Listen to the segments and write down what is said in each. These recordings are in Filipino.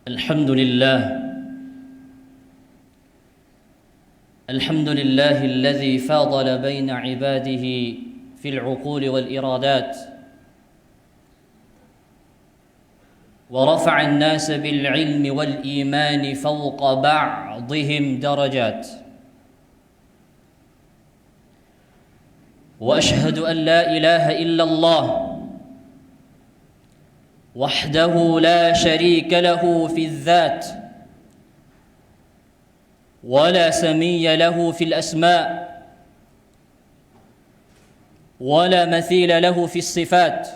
الحمد لله الذي فاضل بين عباده في العقول والإرادات ورفع الناس بالعلم والإيمان فوق بعضهم درجات وأشهد أن لا إله إلا الله وحده لا شريك له في الذات ولا سمي له في الأسماء ولا مثيل له في الصفات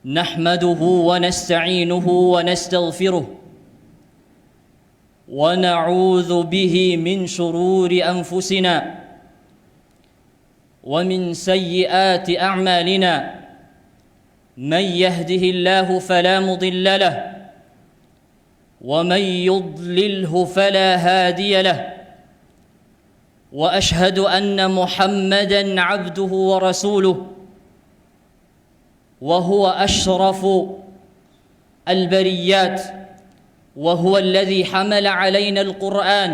نحمده ونستعينه ونستغفره ونعوذ به من شرور أنفسنا ومن سيئات أعمالنا من يهده الله فلا مضل له ومن يضلله فلا هادي له وأشهد أن محمدًا عبده ورسوله وهو أشرف البريات وهو الذي حمل علينا القرآن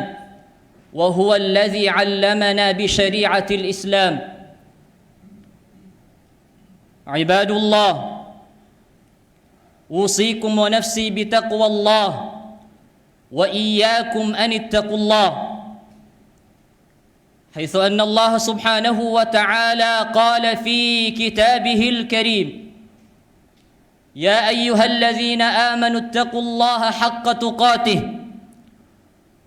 وهو الذي علمنا بشريعة الإسلام. عباد الله، أوصيكم ونفسي بتقوى الله وإياكم أن اتقوا الله، حيث أن الله سبحانه وتعالى قال في كتابه الكريم: يا أيها الذين آمنوا اتقوا الله حق تقاته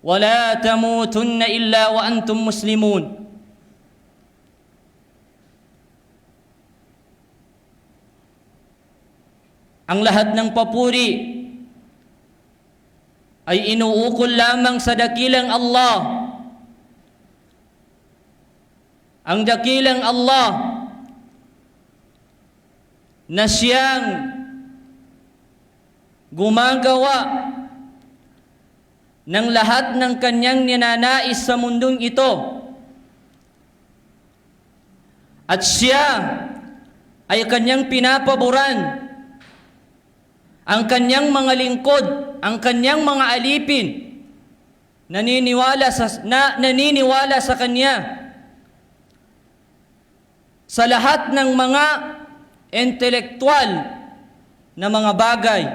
ولا تموتن إلا وأنتم مسلمون. Ang lahat ng papuri ay inuukol lamang sa dakilang Allah. Ang dakilang Allah na siyang gumagawa ng lahat ng kanyang ninanais sa mundong ito. At siya ay kanyang pinapaboran ang kanyang mga lingkod, ang kanyang mga alipin, naniniwala sa kanya sa lahat ng mga intelektual na mga bagay.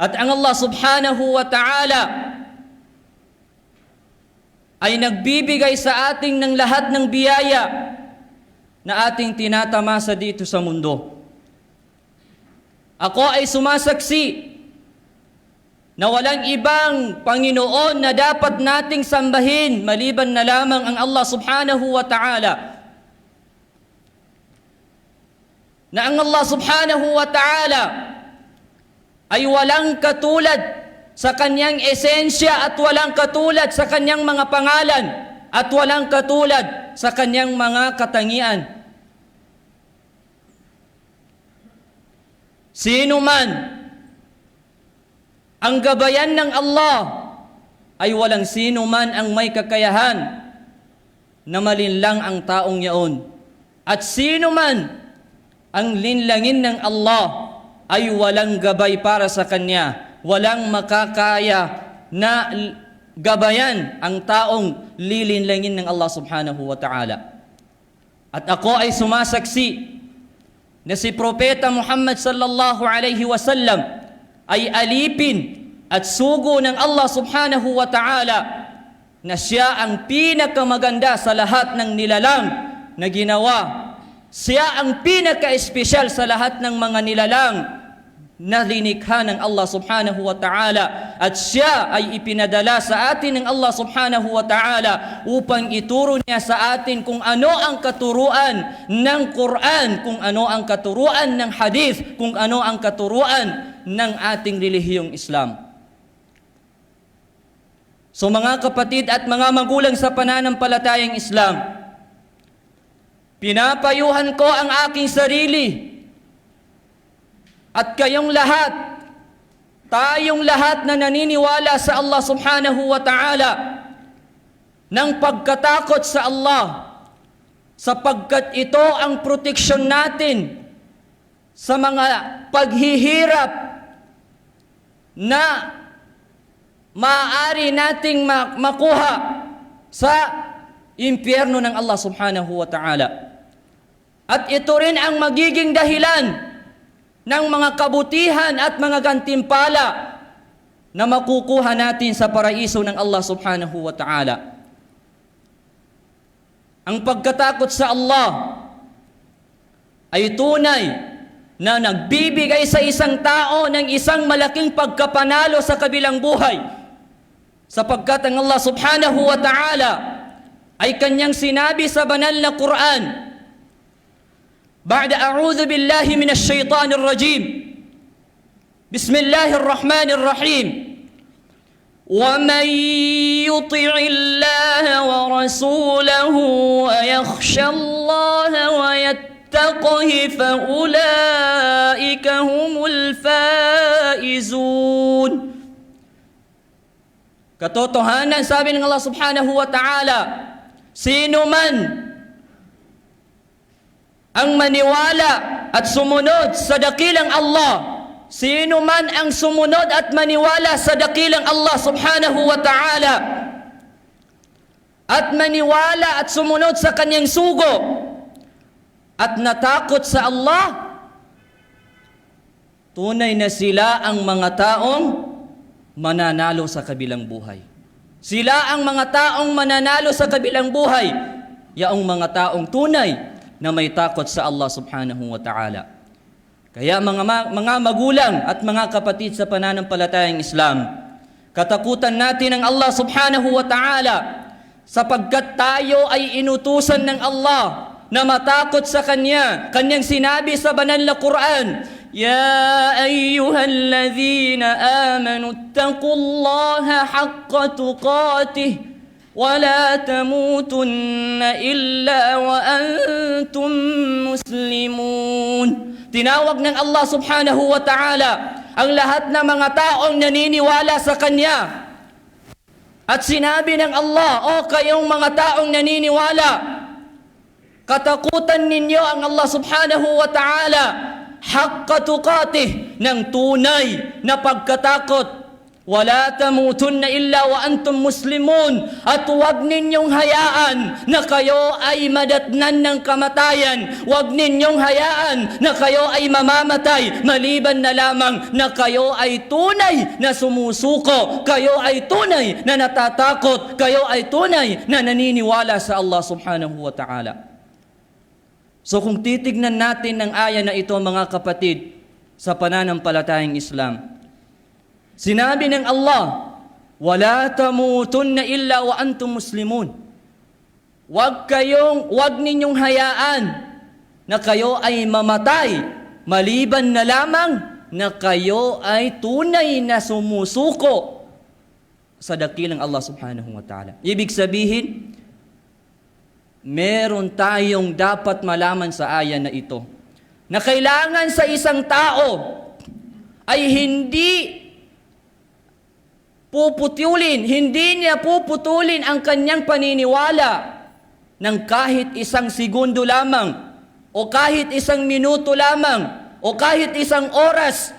At ang Allah subhanahu wa ta'ala ay nagbibigay sa ating ng lahat ng biyaya na ating tinatamasa dito sa mundo. Ako ay sumasaksi na walang ibang Panginoon na dapat nating sambahin maliban na lamang ang Allah subhanahu wa ta'ala. Na ang Allah subhanahu wa ta'ala ay walang katulad sa kanyang esensya at walang katulad sa kanyang mga pangalan at walang katulad sa kanyang mga katangian. Sino man ang gabayan ng Allah ay walang sino man ang may kakayahan na malinlang ang taong yaon. At sino man ang linlangin ng Allah ay walang gabay para sa kanya, walang makakaya na gabayan ang taong lilinlangin ng Allah subhanahu wa ta'ala. At ako ay sumasaksi na si Propeta Muhammad sallallahu alaihi wasallam ay alipin at sugo ng Allah subhanahu wa ta'ala, na siya ang pinakamaganda sa lahat ng nilalang na ginawa. Siya ang pinaka-espesyal sa lahat ng mga nilalang na linikha ng Allah subhanahu wa ta'ala, at siya ay ipinadala sa atin ng Allah subhanahu wa ta'ala upang ituro niya sa atin kung ano ang katuruan ng Quran, kung ano ang katuruan ng hadith, kung ano ang katuruan ng ating relihiyong Islam. So mga kapatid at mga magulang sa pananampalatayang Islam, pinapayuhan ko ang aking sarili at kayong lahat, tayong lahat na naniniwala sa Allah subhanahu wa ta'ala, ng pagkatakot sa Allah, sapagkat ito ang proteksyon natin sa mga paghihirap na maaari nating makuha sa impyerno ng Allah subhanahu wa ta'ala. At ito rin ang magiging dahilan ng mga kabutihan at mga gantimpala na makukuha natin sa paraiso ng Allah subhanahu wa ta'ala. Ang pagkatakot sa Allah ay tunay na nagbibigay sa isang tao ng isang malaking pagkapanalo sa kabilang buhay. Sapagkat ang Allah subhanahu wa ta'ala ay kanyang sinabi sa banal na Quran, Ba'da a'udhu billahi minash shaitanir rajim. Bismillahirrahmanirrahim. وَمَنْ يُطِعِ اللَّهَ وَرَسُولَهُ وَيَخْشَ اللَّهَ وَيَتَّقْهِ فَأُولَئِكَ هُمُ الْفَائِزُونَ. Katotohanan, sabi ng Allah subhanahu wa ta'ala, sino man ang maniwala at sumunod sa dakilang Allah, sino man ang sumunod at maniwala sa dakilang Allah subhanahu wa ta'ala at maniwala at sumunod sa kanyang sugo at natakot sa Allah, tunay na sila ang mga taong mananalo sa kabilang buhay. Sila ang mga taong mananalo sa kabilang buhay, yaong mga taong tunay na may takot sa Allah subhanahu wa ta'ala. Kaya mga magulang at mga kapatid sa pananampalatayang Islam, katakutan natin ang Allah subhanahu wa ta'ala sapagkat tayo ay inutusan ng Allah na matakot sa Kanya. Kanyang sinabi sa banal na Quran, Ya ayyuhalladhina amanu ittaqullaha haqqa tuqatih وَلَا تَمُوتُنَّ إِلَّا وَأَنْتُمْ مُسْلِمُونَ. Tinawag ng Allah subhanahu wa ta'ala ang lahat ng mga taong naniniwala sa Kanya. At sinabi ng Allah, o kayong mga taong naniniwala, katakutan ninyo ang Allah subhanahu wa ta'ala haqqa tuqatih, ng tunay na pagkatakot. Wala tamutunna illa wa antum muslimun, at huwag ninyong hayaan na kayo ay madatnan ng kamatayan. Huwag ninyong hayaan na kayo ay mamamatay maliban na lamang na kayo ay tunay na sumusuko, kayo ay tunay na natatakot, kayo ay tunay na naniniwala sa Allah subhanahu wa ta'ala. So kung titignan natin ng aya na ito, mga kapatid, sa pananampalatayang Islam, sinabi ng Allah, wala tamutunna illa wa antum muslimun. Huwag ninyong hayaan na kayo ay mamatay maliban na lamang na kayo ay tunay na sumusuko sa dakilang Allah subhanahu wa ta'ala. Ibig sabihin, meron tayong dapat malaman sa aya na ito, na kailangan sa isang tao ay hindi niya puputulin ang kanyang paniniwala ng kahit isang segundo lamang, o kahit isang minuto lamang, o kahit isang oras.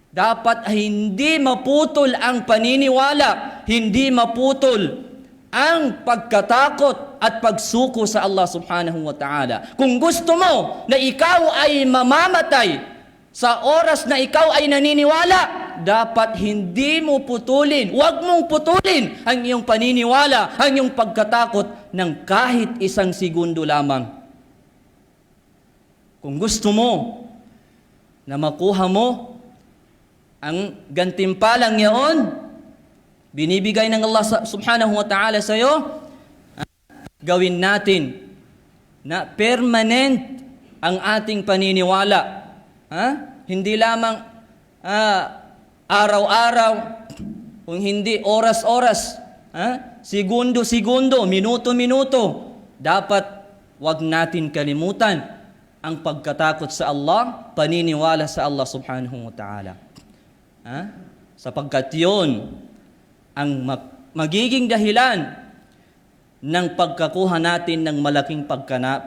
Dapat hindi maputol ang paniniwala, hindi maputol ang pagkatakot at pagsuko sa Allah subhanahu wa ta'ala. Kung gusto mo na ikaw ay mamamatay sa oras na ikaw ay naniniwala, dapat hindi mo putulin, huwag mong putulin ang iyong paniniwala, ang iyong pagkatakot ng kahit isang segundo lamang. Kung gusto mo na makuha mo ang gantimpalang yaon, binibigay ng Allah subhanahu wa ta'ala sa iyo, gawin natin na permanent ang ating paniniwala. Hindi lamang araw-araw, kung hindi oras-oras, segundo-segundo, minuto-minuto. Dapat wag natin kalimutan ang pagkatakot sa Allah, paniniwala sa Allah subhanahu wa ta'ala. Sapagkat yun ang magiging dahilan ng pagkakuha natin ng malaking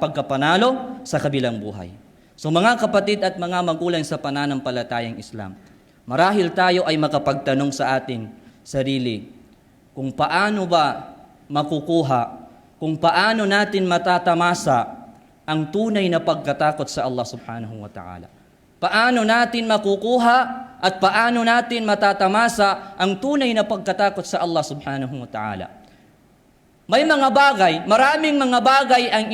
pagkapanalo sa kabilang buhay. So mga kapatid at mga magulang sa pananampalatayang Islam, Marahil tayo ay makapagtanong sa atin sarili, kung paano ba makukuha, kung paano natin matatamasa ang tunay na pagkatakot sa Allah subhanahu wa ta'ala. Paano natin makukuha at paano natin matatamasa ang tunay na pagkatakot sa Allah subhanahu wa ta'ala. May mga bagay, maraming mga bagay ang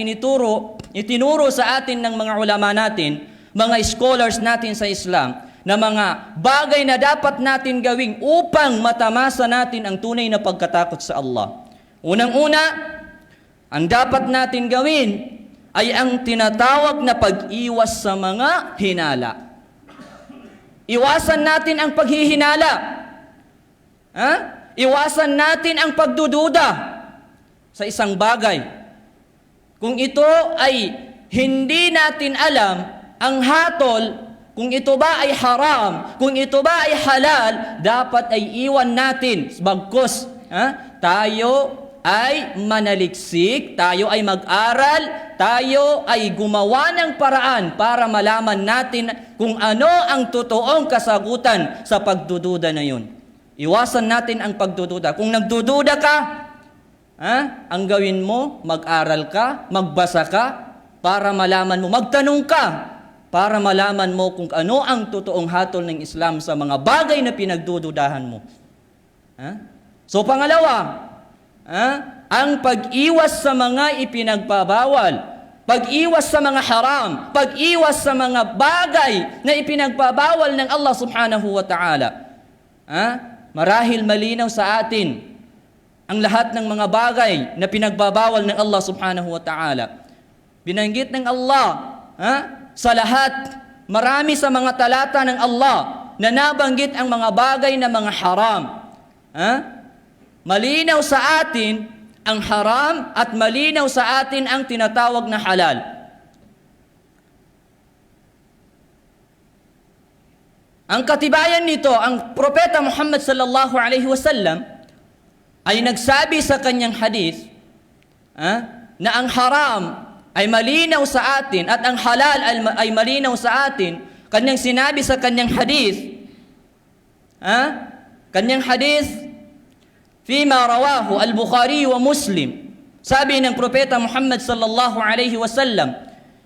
itinuro sa atin ng mga ulama natin, mga scholars natin sa Islam, na mga bagay na dapat natin gawing upang matamasa natin ang tunay na pagkatakot sa Allah. Unang-una, ang dapat natin gawin ay ang tinatawag na pag-iwas sa mga hinala. Iwasan natin ang paghihinala. Iwasan natin ang pagdududa sa isang bagay. Kung ito ay hindi natin alam, ang hatol, kung ito ba ay haram, kung ito ba ay halal, dapat ay iwan natin. Bagkus, tayo ay manaliksik, tayo ay mag-aral, tayo ay gumawa ng paraan para malaman natin kung ano ang totoong kasagutan sa pagdududa na yun. Iwasan natin ang pagdududa. Kung nagdududa ka, ang gawin mo, mag-aral ka, magbasa ka, para malaman mo, magtanong ka, para malaman mo kung ano ang totoong hatol ng Islam sa mga bagay na pinagdududahan mo. So pangalawa, ang pag-iwas sa mga ipinagbabawal, pag-iwas sa mga haram, pag-iwas sa mga bagay na ipinagbabawal ng Allah subhanahu wa ta'ala. Marahil malinaw sa atin ang lahat ng mga bagay na pinagbabawal ng Allah subhanahu wa ta'ala. Binanggit ng Allah, sa lahat, marami sa mga talata ng Allah na nabanggit ang mga bagay na mga haram. Malinaw sa atin ang haram at malinaw sa atin ang tinatawag na halal. Ang katibayan nito, ang Propeta Muhammad sallallahu alaihi wasallam ay nagsabi sa kanyang hadith na ang haram ay malinaw sa atin at ang halal ay malinaw sa atin. Kanyang sinabi sa kanyang hadith, kanyang hadith, fima rawahu al-Bukhari wa Muslim. Sabi ng Propeta Muhammad sallallahu alaihi wasallam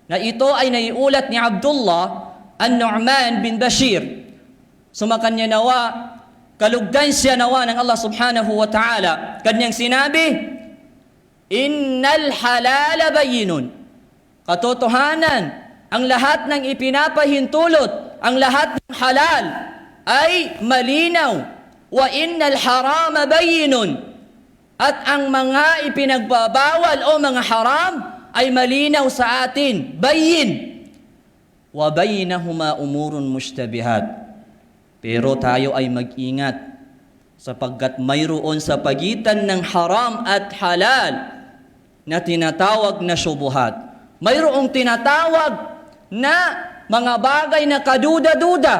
na ito ay naiulat ni Abdullah an-Nu'man bin Bashir. Sumakanya nawa, kalugdan siya nawa ng Allah subhanahu wa ta'ala. Kanyang sinabi, innal halala bayinun. Katotohanan, ang lahat ng ipinapahintulot, ang lahat ng halal ay malinaw. Wa innal harama bayinun. At ang mga ipinagbabawal o mga haram ay malinaw sa atin. Bayin. Wa bainahuma umurun mushtabihat. Pero tayo ay mag-ingat sapagkat mayroon sa pagitan ng haram at halal na tinatawag na syubuhat. Mayroong tinatawag na mga bagay na kaduda-duda.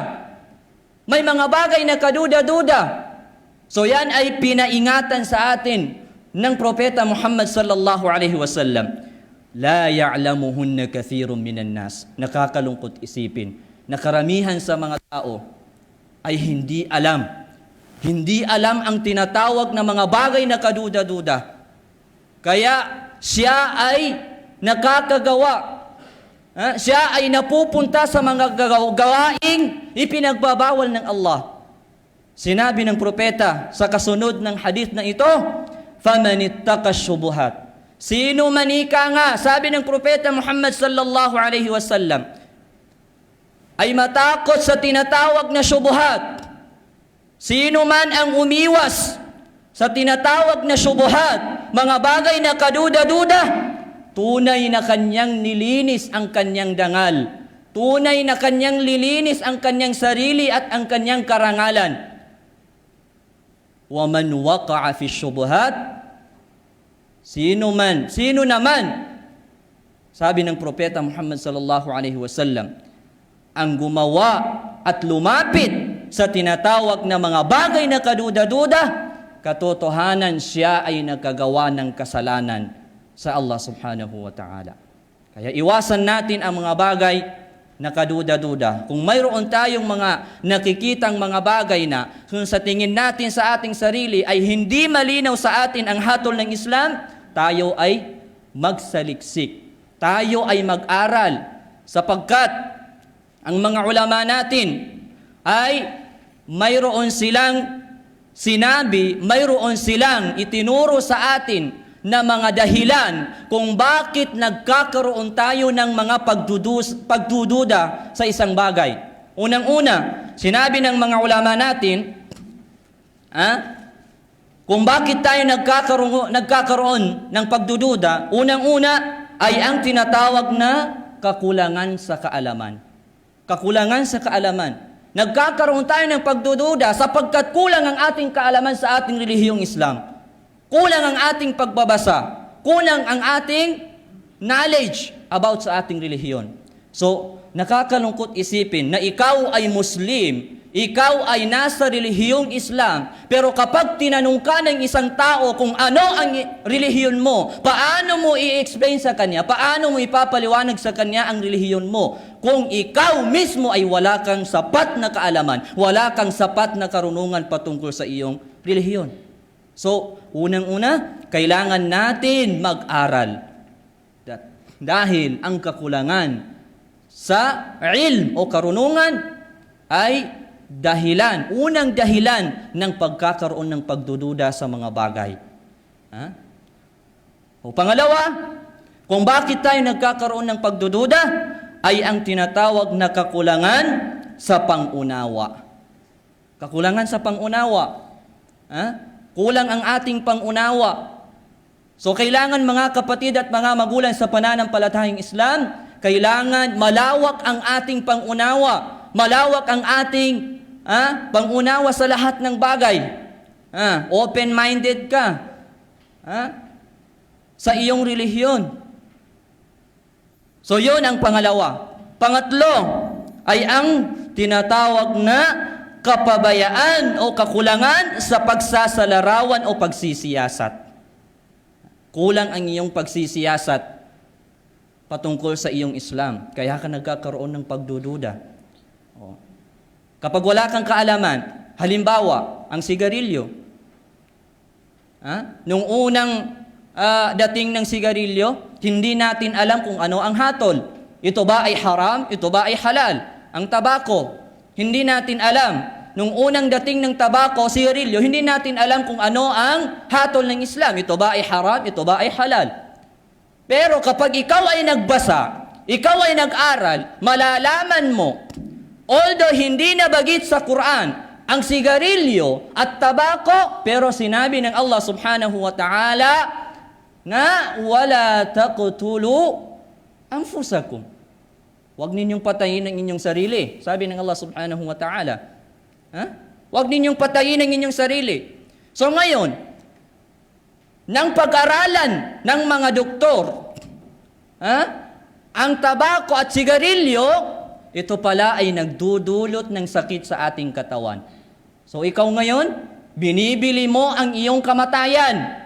May mga bagay na kaduda-duda. So yan ay pinaingatan sa atin ng Propeta Muhammad sallallahu alaihi wasallam. La ya'lamuhunna kathirun minan nas. Nakakalungkot isipin na karamihan sa mga tao ay hindi alam. Hindi alam ang tinatawag na mga bagay na kaduda-duda. Kaya siya ay nakakagawa. Siya ay napupunta sa mga gawaing ipinagbabawal ng Allah. Sinabi ng propeta sa kasunod ng hadith na ito, فَمَنِ اتَّقَى الشُّبُهَاتِ. Sino manika nga, sabi ng propeta Muhammad sallallahu alaihi wasallam, ay matakot sa tinatawag na syubuhat. Sino man ang umiwas sa tinatawag na syubuhat, mga bagay na kaduda-duda, tunay na kanyang nilinis ang kanyang dangal. Tunay na kanyang lilinis ang kanyang sarili at ang kanyang karangalan. Wa man waqa'a fi syubuhat, sino naman, sabi ng propeta Muhammad sallallahu alaihi wasallam, ang gumawa at lumapit sa tinatawag na mga bagay na kaduda-duda, katotohanan siya ay nagkagawa ng kasalanan sa Allah subhanahu wa ta'ala. Kaya iwasan natin ang mga bagay nakaduda-duda, kung mayroon tayong mga nakikitang mga bagay na kung sa tingin natin sa ating sarili ay hindi malinaw sa atin ang hatol ng Islam, tayo ay magsaliksik. Tayo ay mag-aral sapagkat ang mga ulama natin ay mayroon silang sinabi, mayroon silang itinuro sa atin na mga dahilan kung bakit nagkakaroon tayo ng mga pagdududa sa isang bagay. Unang-una, sinabi ng mga ulama natin, kung bakit tayo nagkakaroon ng pagdududa, unang-una ay ang tinatawag na kakulangan sa kaalaman. Kakulangan sa kaalaman. Nagkakaroon tayo ng pagdududa sapagkat kulang ang ating kaalaman sa ating relihiyong Islam. Kulang ang ating pagbabasa. Kulang ang ating knowledge about sa ating relihiyon. So, nakakalungkot isipin na ikaw ay Muslim, ikaw ay nasa relihiyong Islam, pero kapag tinanong ka ng isang tao kung ano ang relihiyon mo, paano mo i-explain sa kanya, paano mo ipapaliwanag sa kanya ang relihiyon mo, kung ikaw mismo ay wala kang sapat na kaalaman, wala kang sapat na karunungan patungkol sa iyong relihiyon. So, unang-una, kailangan natin mag-aral. Dahil ang kakulangan sa ilm o karunungan ay dahilan, unang dahilan ng pagkakaroon ng pagdududa sa mga bagay. O pangalawa, kung bakit tayo nagkakaroon ng pagdududa, ay ang tinatawag na kakulangan sa pangunawa. Kakulangan sa pangunawa. Kulang ang ating pangunawa. So kailangan mga kapatid at mga magulang sa pananampalatayang Islam, kailangan malawak ang ating pangunawa. Malawak ang ating pangunawa sa lahat ng bagay. Open-minded ka sa iyong relihiyon. So yun ang pangalawa. Pangatlo ay ang tinatawag na kapabayaan o kakulangan sa pagsasalarawan o pagsisiyasat. Kulang ang iyong pagsisiyasat patungkol sa iyong Islam. Kaya ka nagkakaroon ng pagdududa. Kapag wala kang kaalaman, halimbawa, ang sigarilyo. Nung unang dating ng sigarilyo, hindi natin alam kung ano ang hatol. Ito ba ay haram? Ito ba ay halal? Ang tabako, hindi natin alam. Nung unang dating ng tabako, sigarilyo, hindi natin alam kung ano ang hatol ng Islam. Ito ba ay haram? Ito ba ay halal? Pero kapag ikaw ay nagbasa, ikaw ay nag-aral, malalaman mo, although hindi nabagit sa Quran ang sigarilyo at tabako, pero sinabi ng Allah subhanahu wa ta'ala na wala taqtulu anfusakum. Huwag ninyong patayin ang inyong sarili. Sabi ng Allah subhanahu wa ta'ala. Huwag ninyong patayin ang inyong sarili. So ngayon, ng pag-aralan ng mga doktor, ang tabako at sigarilyo, ito pala ay nagdudulot ng sakit sa ating katawan. So ikaw ngayon, binibili mo ang iyong kamatayan.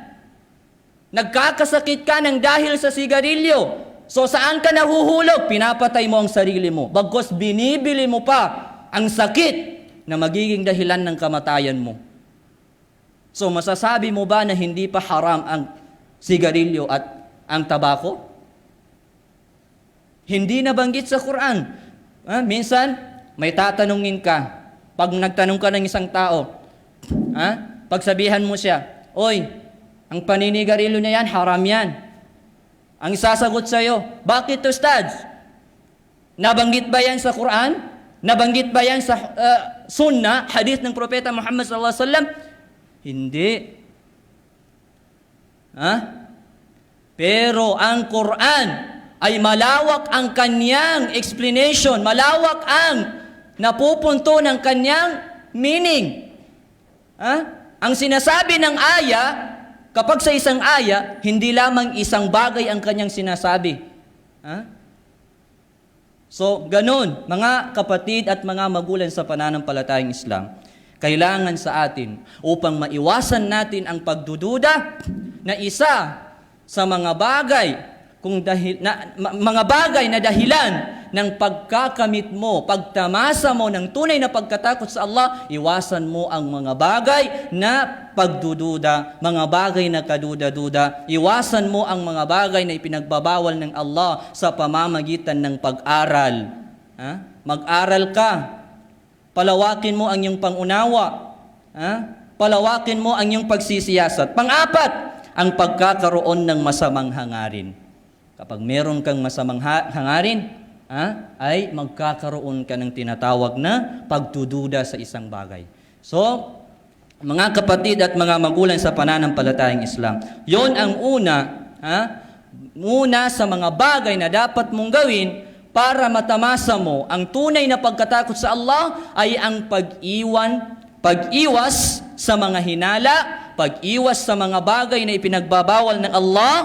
Nagkakasakit ka ng dahil sa sigarilyo. So saan ka nahuhulog? Pinapatay mo ang sarili mo. Bagkus binibili mo pa ang sakit na magiging dahilan ng kamatayan mo. So masasabi mo ba na hindi pa haram ang sigarilyo at ang tabako? Hindi nabanggit sa Quran. Minsan, may tatanungin ka. Pag nagtanong ka ng isang tao, pagsabihan mo siya, "Oy, ang paninigarilyo na yan, haram yan." Ang sasagot sa'yo, "Bakit, Ustad? Nabanggit ba yan sa Quran? Nabanggit ba yan sa sunnah, hadith ng Propeta Muhammad sallallahu alaihi wasallam?" Hindi. Pero ang Quran ay malawak ang kanyang explanation, malawak ang napupunto ng kanyang meaning. Ang sinasabi ng aya, kapag sa isang aya, hindi lamang isang bagay ang kanyang sinasabi. So, ganun, mga kapatid at mga magulang sa pananampalatayang Islam, kailangan sa atin upang maiwasan natin ang pagdududa na isa sa mga bagay kung mga bagay na dahilan ng pagkakamit mo, pagtamasa mo ng tunay na pagkatakot sa Allah, iwasan mo ang mga bagay na pagdududa, mga bagay na kaduda-duda. Iwasan mo ang mga bagay na ipinagbabawal ng Allah sa pamamagitan ng pag-aral. Mag-aral ka. Palawakin mo ang iyong pangunawa. Palawakin mo ang iyong pagsisiyasat. Pang-apat, ang pagkakaroon ng masamang hangarin. Kapag meron kang masamang hangarin, ay magkakaroon ka ng tinatawag na pagdududa sa isang bagay. So, mga kapatid at mga magulang sa pananampalatayang Islam, yon ang una sa mga bagay na dapat mong gawin para matamasa mo ang tunay na pagkatakot sa Allah ay ang pag-iwas sa mga hinala, pag-iwas sa mga bagay na ipinagbabawal ng Allah,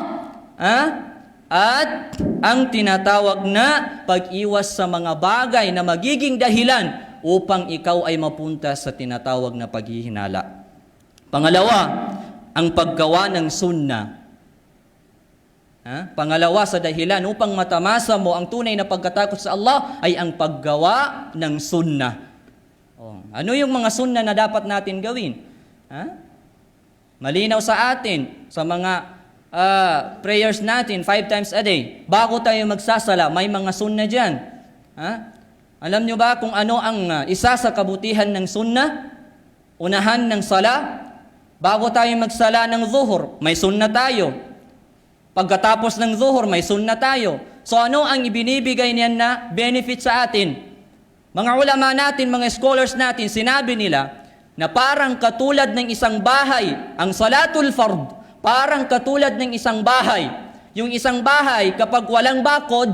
at ang tinatawag na pag-iwas sa mga bagay na magiging dahilan upang ikaw ay mapunta sa tinatawag na paghihinala. Pangalawa, ang paggawa ng sunnah. Pangalawa sa dahilan upang matamasa mo ang tunay na pagkatakot sa Allah ay ang paggawa ng sunnah. Ano yung mga sunnah na dapat natin gawin? Malinaw sa atin sa mga prayers natin 5 times a day. Bago tayo magsasala, may mga sunnah dyan. Alam nyo ba kung ano ang isa sa kabutihan ng sunnah? Unahan ng sala. Bago tayo magsala ng zuhur, may sunnah tayo. Pagkatapos ng zuhur, may sunnah tayo. So ano ang ibinibigay niyan na benefit sa atin? Mga ulama natin, mga scholars natin, sinabi nila na parang katulad ng isang bahay, ang salatul fard, parang katulad ng isang bahay. Yung isang bahay, kapag walang bakod,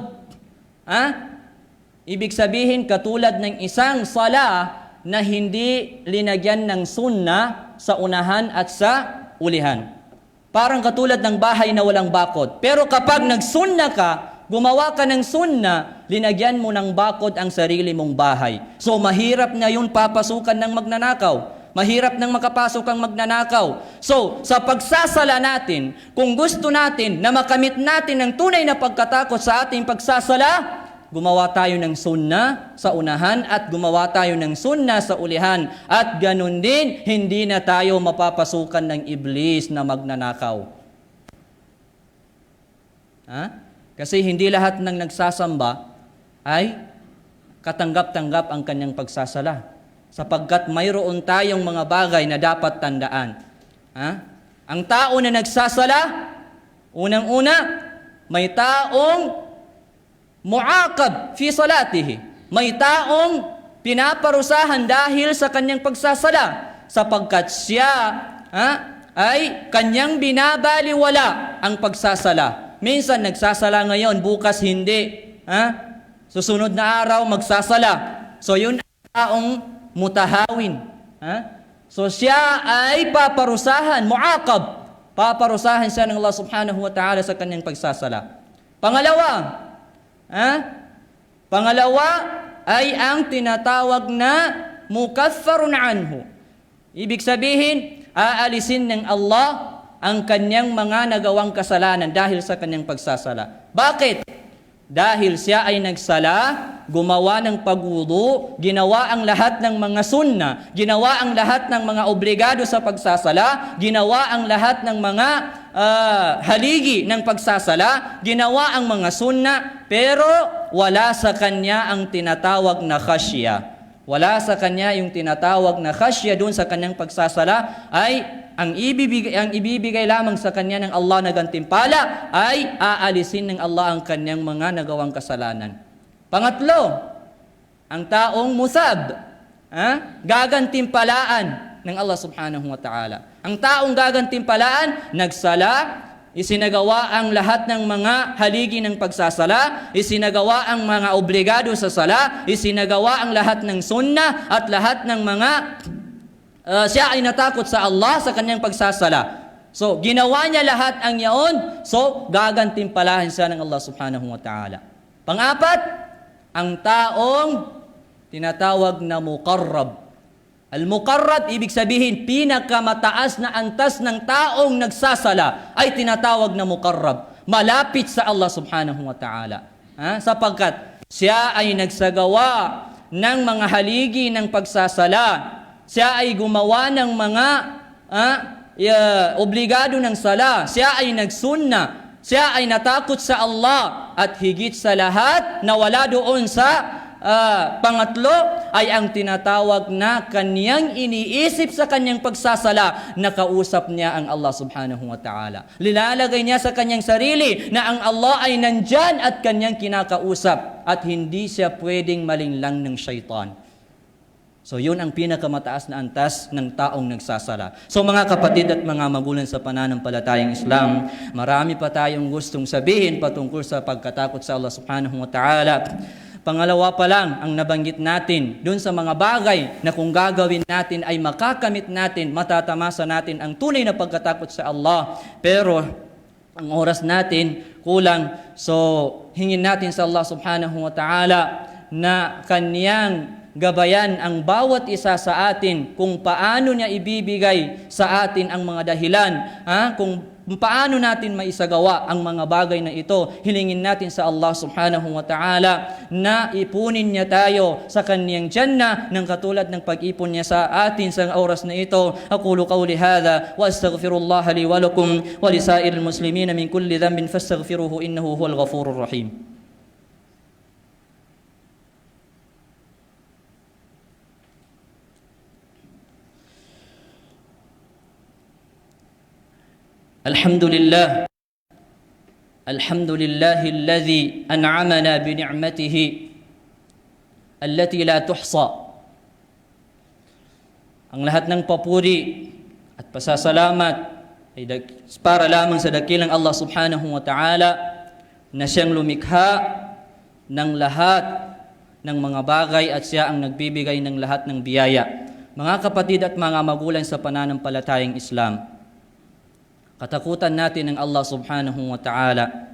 ibig sabihin katulad ng isang sala na hindi linagyan ng sunnah sa unahan at sa ulihan. Parang katulad ng bahay na walang bakod. Pero kapag nagsunna ka, gumawa ka ng sunnah, linagyan mo ng bakod ang sarili mong bahay. So mahirap na yun papasukan ng magnanakaw. Mahirap nang makapasok ang magnanakaw. So, sa pagsasala natin, kung gusto natin na makamit natin ang tunay na pagkatakot sa ating pagsasala, gumawa tayo ng sunnah sa unahan at gumawa tayo ng sunnah sa ulihan. At ganun din, hindi na tayo mapapasukan ng iblis na magnanakaw. Kasi hindi lahat ng nagsasamba ay katanggap-tanggap ang kanyang pagsasala. Sapagkat mayroon tayong mga bagay na dapat tandaan. Ang tao na nagsasala, unang-una, may taong mu'aqab fi salatihi. May taong pinaparusahan dahil sa kanyang pagsasala. Sapagkat siya ay kanyang binabaliwala ang pagsasala. Minsan nagsasala ngayon, bukas hindi. Susunod na araw, magsasala. So yun ang taong mutahawin. So siya ay paparusahan, mu'aqab. Paparusahan siya ng Allah subhanahu wa ta'ala sa kanyang pagsasala. Pangalawa ay ang tinatawag na mukaffarun anhu. Ibig sabihin, aalisin ng Allah ang kanyang mga nagawang kasalanan dahil sa kanyang pagsasala. Bakit? Dahil siya ay nagsala, gumawa ng pagwudu, ginawa ang lahat ng mga sunna, ginawa ang lahat ng mga obligado sa pagsasala, ginawa ang lahat ng mga haligi ng pagsasala, ginawa ang mga sunna, pero wala sa kanya ang tinatawag na khashya. Wala sa kanya yung tinatawag na khashya doon sa kanyang pagsasala, ay ang ibibigay lamang sa kanya ng Allah na gantimpala ay aalisin ng Allah ang kanyang mga nagawang kasalanan. Pangatlo, ang taong musab, gagantimpalaan ng Allah subhanahu wa ta'ala. Ang taong gagantimpalaan, nagsala, isinagawa ang lahat ng mga haligi ng pagsasala, isinagawa ang mga obligado sa sala, isinagawa ang lahat ng sunnah at lahat ng mga siya ay natakot sa Allah sa kanyang pagsasala. So, ginawa niya lahat ang yaon, so gagantimpalahan siya ng Allah subhanahu wa ta'ala. Pang-apat, ang taong tinatawag na muqarrab. Al-muqarrab, ibig sabihin, pinakamataas na antas ng taong nagsasala ay tinatawag na muqarrab. malapit sa Allah subhanahu wa ta'ala. Sapagkat siya ay nagsagawa ng mga haligi ng pagsasala. Siya ay gumawa ng mga obligado ng sala. Siya ay nagsunna. Siya ay natakot sa Allah. At higit sa lahat, nawala doon sa pangatlo ay ang tinatawag na kanyang iniisip sa kanyang pagsasala na kausap niya ang Allah subhanahu wa ta'ala. Lilalagay niya sa kanyang sarili na ang Allah ay nandyan at kanyang kinakausap at hindi siya pwedeng malinglang ng syaitan. So yun ang pinakamataas na antas ng taong nagsasala. So mga kapatid at mga magulang sa pananampalatayang Islam, marami pa tayong gustong sabihin patungkol sa pagkatakot sa Allah subhanahu wa ta'ala. Pangalawa pa lang ang nabanggit natin dun sa mga bagay na kung gagawin natin ay makakamit natin, matatamasa natin ang tunay na pagkatakot sa Allah. Pero ang oras natin kulang, so hingin natin sa Allah subhanahu wa ta'ala na kanyang gabayan ang bawat isa sa atin kung paano niya ibibigay sa atin ang mga dahilan, kung paano natin maisagawa ang mga bagay na ito. Hilingin natin sa Allah subhanahu wa ta'ala na ipunin niya tayo sa kanyang Jannah ng katulad ng pag-ipon niya sa atin sa oras na ito. Aqulu qawli hadha wa astaghfirullah li wa lakum wa li sa'iril muslimina min kulli dhanbin fastaghfiruhu innahu huwal ghafurur rahim. الحمد لله الذي أنعمنا بنعمته التي لا تحصى. Ang lahat ng papuri at pasasalamat ay para lamang sa dakilang Allah subhanahu wa ta'ala na siyang lumikha ng lahat ng mga bagay at siya ang nagbibigay ng lahat ng biyaya. Mga kapatid at mga magulang sa pananampalatayang Islam, katakutan natin ng Allah subhanahu wa ta'ala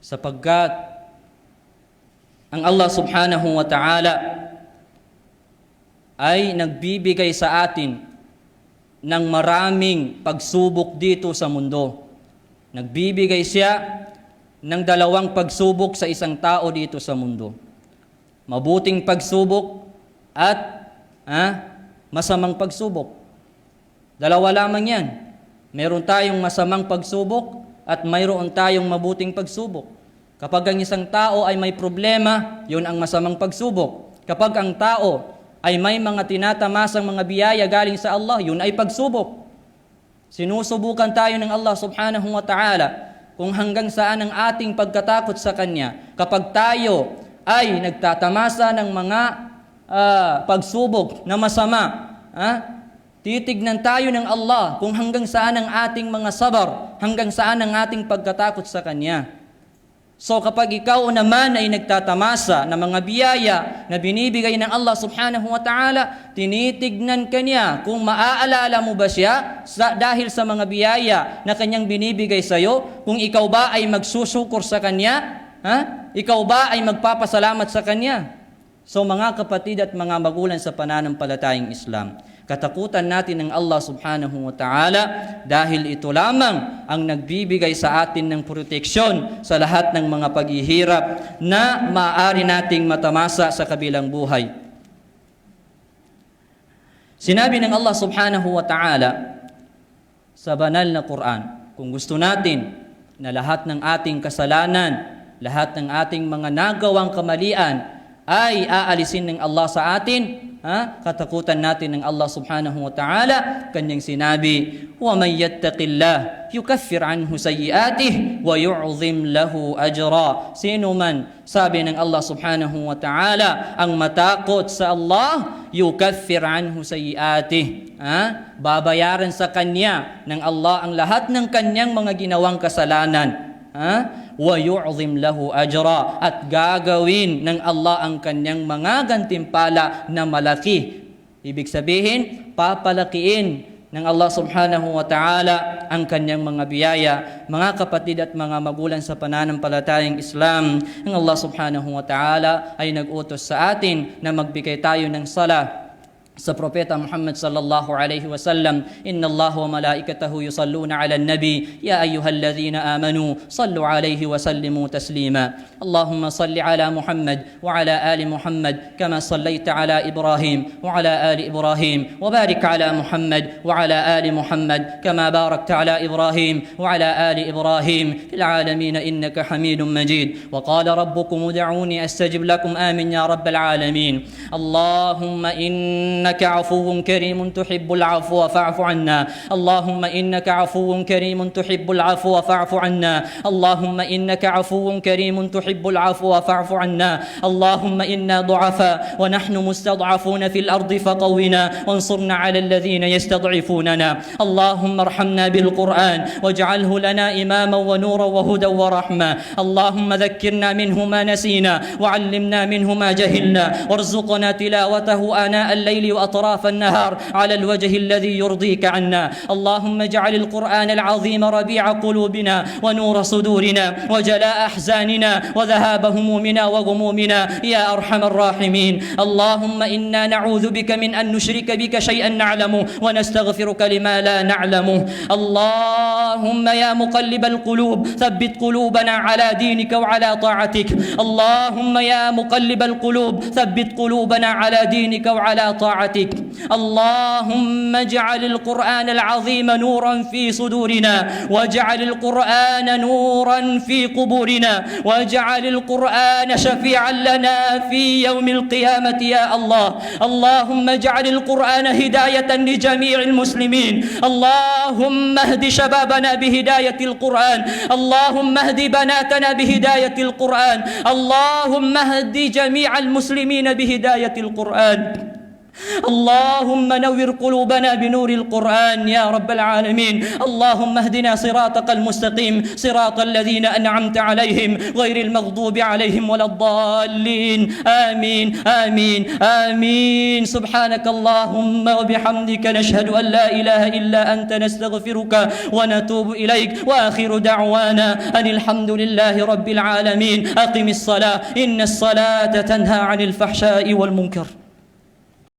sapagkat ang Allah subhanahu wa ta'ala ay nagbibigay sa atin ng maraming pagsubok dito sa mundo. Nagbibigay siya ng dalawang pagsubok sa isang tao dito sa mundo. Mabuting pagsubok at masamang pagsubok. Dalawa lamang yan. Meron tayong masamang pagsubok at mayroon tayong mabuting pagsubok. Kapag ang isang tao ay may problema, yun ang masamang pagsubok. Kapag ang tao ay may mga tinatamasang mga biyaya galing sa Allah, yun ay pagsubok. Sinusubukan tayo ng Allah subhanahu wa ta'ala kung hanggang saan ang ating pagkatakot sa Kanya. Kapag tayo ay nagtatamasa ng mga pagsubok na masama, titignan tayo ng Allah kung hanggang saan ang ating mga sabar, hanggang saan ang ating pagkatakot sa Kanya. So kapag ikaw naman ay nagtatamasa ng mga biyaya na binibigay ng Allah subhanahu wa ta'ala, tinitignan ka niya kung maaalala mo ba siya dahil sa mga biyaya na Kanyang binibigay sa iyo, kung ikaw ba ay magsusukur sa Kanya, ikaw ba ay magpapasalamat sa Kanya. So mga kapatid at mga magulang sa pananampalatayang Islam, katakutan natin ng Allah subhanahu wa ta'ala dahil ito lamang ang nagbibigay sa atin ng proteksyon sa lahat ng mga paghihirap na maaari nating matamasa sa kabilang buhay. Sinabi ng Allah subhanahu wa ta'ala sa banal na Quran, kung gusto natin na lahat ng ating kasalanan, lahat ng ating mga nagawang kamalian ay aalisin ng Allah sa atin, katakutan natin ng Allah subhanahu wa ta'ala, Kanyang sinabi, وَمَنْ يَتَّقِ اللَّهِ يُكَفِّرْ عَنْهُ سَيِّئَاتِهِ وَيُعْظِمْ لَهُ أَجْرًا. Sino man, sabi ng Allah subhanahu wa ta'ala, ang matakot sa Allah, يُكَفِّرْ عَنْهُ سَيِّئَاتِهِ, babayaran sa Kanya ng Allah ang lahat ng Kanyang mga ginawang kasalanan. Wa yu'zim lahu ajra, at gagawin ng Allah ang Kanyang mga gantimpala na malaki. Ibig sabihin, papalakiin ng Allah subhanahu wa ta'ala ang Kanyang mga biyaya. Mga kapatid at mga magulang sa pananampalatayang Islam, ang Allah subhanahu wa ta'ala ay nag-utos sa atin na magbigay tayo ng sala sa propeta Muhammad sallallahu alaihi wasallam, inna Allah wa malaikatahu yusalluna ala nabi ya ayyuhalladhina amanu sallu alaihi wa sallimu taslima. Allahumma salli ala Muhammad wa ala ali Muhammad kama sallaita ala Ibrahim wa ala ali Ibrahim wa barik ala Muhammad wa ala ali Muhammad kama barakta ala Ibrahim wa ala ali Ibrahim fil alamin innaka Hamidum Majid. Wa qala rabbukum ud'uni astajib lakum amin ya rabbal alamin. Allahumma إنك عفو كريم تحب العفو فاعف عنا. اللهم إنك عفو كريم تحب العفو فاعف عنا. اللهم إنك عفو كريم تحب العفو فاعف عنا. اللهم إنا ضعفاء ونحن مستضعفون في الأرض فقونا وانصرنا على الذين يستضعفوننا. اللهم ارحمنا بالقرآن واجعله لنا إماما ونورا وهدى ورحمة. اللهم ذكرنا منه ما نسينا وعلمنا منه ما جهلنا وارزقنا تلاوته آناء الليل وأطراف النهار على الوجه الذي يرضيك عنا. اللهم اجعل القرآن العظيم ربيع قلوبنا ونور صدورنا وجلاء أحزاننا وذهاب همومنا وغمومنا يا أرحم الراحمين. اللهم إنا نعوذ بك من أن نشرك بك شيئا نعلمه ونستغفرك لما لا نعلمه. اللهم يا مقلب القلوب ثبت قلوبنا على دينك وعلى طاعتك. اللهم يا مقلب القلوب ثبت قلوبنا على دينك وعلى طاعتك. اللهم اجعل القرآن العظيم نورا في صدورنا واجعل القرآن نورا في قبورنا واجعل القرآن شفيعا لنا في يوم القيامة يا الله. اللهم اجعل القرآن هداية لجميع المسلمين. اللهم اهد شبابنا بهداية القرآن. اللهم اهد بناتنا بهداية القرآن. اللهم اهد جميع المسلمين بهداية القرآن. اللهم نور قلوبنا بنور القرآن يا رب العالمين. اللهم اهدنا صراطك المستقيم صراط الذين أنعمت عليهم غير المغضوب عليهم ولا الضالين. آمين آمين آمين. سبحانك اللهم وبحمدك نشهد أن لا إله إلا أنت نستغفرك ونتوب إليك. وآخر دعوانا أن الحمد لله رب العالمين. أقم الصلاة إن الصلاة تنهى عن الفحشاء والمنكر.